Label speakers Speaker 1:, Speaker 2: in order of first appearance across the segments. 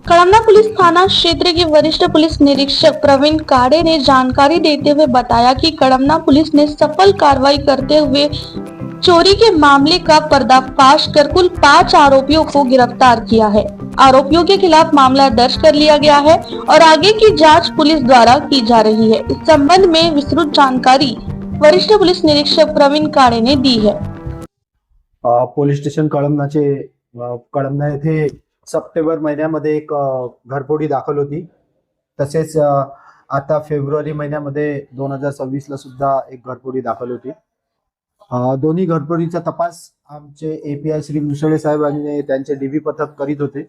Speaker 1: कड़मना police थाना क्षेत्र के वरिष्ठ पुलिस निरीक्षक प्रवीण काड़े ने जानकारी देते हुए बताया कि कड़मना पुलिस ने सफल कार्रवाई करते हुए चोरी के मामले का पर्दाफाश कर कुल 5 आरोपियों को गिरफ्तार किया है। आरोपियों के खिलाफ मामला दर्ज कर लिया गया है और आगे की जांच पुलिस द्वारा की जा रही है। इस संबंध में विस्तृत जानकारी वरिष्ठ पुलिस निरीक्षक प्रवीण काड़े ने दी है।
Speaker 2: पोलीस स्टेशन कळमना येथे सप्टेंबर महिन्यामध्ये एक घरफोडी दाखल होती। तसेच आता फेब्रुवारी महिन्यामध्ये 2026 ला सुद्धा एक घरफोडी दाखल होती। दोन्ही घरफोडीचा तपास आमचे एपीआय श्री मुसळे साहेब आणि त्यांचे डीबी पथक करीत होते।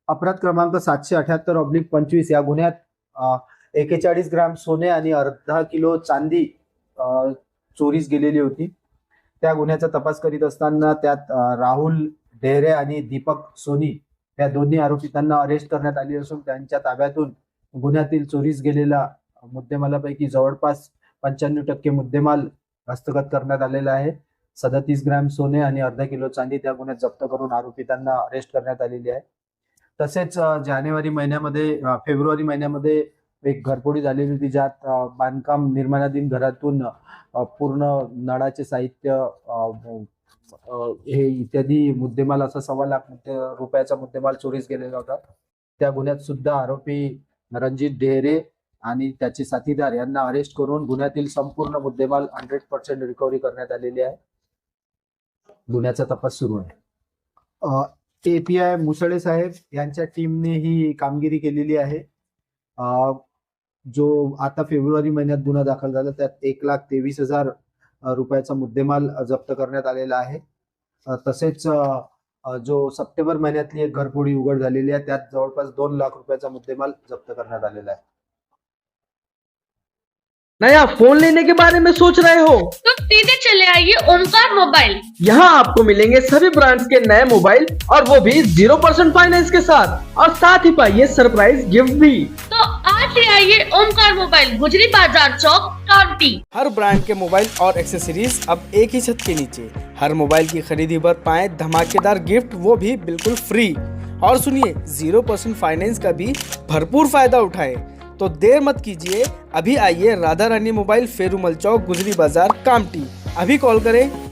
Speaker 2: अपराध क्रमांक 778/25 या गुन्ह्यात 41 ग्राम सोने आणि अर्धा किलो चांदी चोरीस गेलेली होती। त्या गुन्ह्याचा तपास करीत असताना त्यात राहुल डेहरे आणि दीपक सोनी या दोन्ही आरोपितांना अरेस्ट करण्यात आले असून त्यांच्या ताब्यातून गुन्ह्यातील चोरीस गेलेला मुद्देमालापैकी जवळपास 95% मुद्देमाल हस्तगत करण्यात आलेला आहे। 37 ग्राम सोने आणि अर्धा किलो चांदी त्या गुन्ह्यात जप्त करून आरोपितांना अरेस्ट करण्यात आलेली आहे। तसेच फेब्रुवारी महिन्यामध्ये एक घरफोडी झालेली होती, ज्यात बांधकाम निर्माणाधीन घरातून पूर्ण नळाचे साहित्य हे इत्यादी मुद्देमाल असा 1.25 लाख रुपयाचा मुद्देमाल चोरीस गेलेला होता। त्या गुन्ह्यात सुद्धा आरोपी रणजित डेहरे आणि त्याचे साथीदार यांना अरेस्ट करून गुन्ह्यातील संपूर्ण मुद्देमाल 100% रिकव्हरी करण्यात आलेली आहे। गुन्ह्याचा तपास सुरू आहे। एपीआय मुसळे साहेब यांच्या टीमने ही कामगिरी केलेली आहे। जो आता फेब्रुवारी महिन्यात गुन्हा दाखल झाला त्यात 1,23,000 रुपयाचा मुद्देमाल जप्त करण्यात आलेला आहे। तसेच जो सप्टेंबर महिन्यातली एक घरफोडी उघड झालेली आहे त्यात जवळपास 2 लाख रुपयाचा मुद्देमाल जप्त करण्यात आलेला आहे।
Speaker 3: नया फोन लेने के बारे में सोच रहे हो
Speaker 4: तो सीधे चले आइए ओमकार मोबाइल।
Speaker 3: यहाँ आपको मिलेंगे सभी ब्रांड्स के नए मोबाइल और वो भी 0% फाइनेंस के साथ, और साथ ही पाइए सरप्राइज गिफ्ट भी।
Speaker 4: तो आज ही आइए ओमकार मोबाइल, गुजरी बाजार चौक, कावटी।
Speaker 5: हर ब्रांड के मोबाइल और एक्सेसरीज अब एक ही छत के नीचे। हर मोबाइल की खरीदी पर पाएं धमाकेदार गिफ्ट, वो भी बिल्कुल फ्री। और सुनिए 0% फाइनेंस का भी भरपूर फायदा उठाएं। तो देर मत कीजिए, अभी आइए राधा रानी मोबाइल, फेरुमल चौक, गुजरी बाजार, कामटी। अभी कॉल करें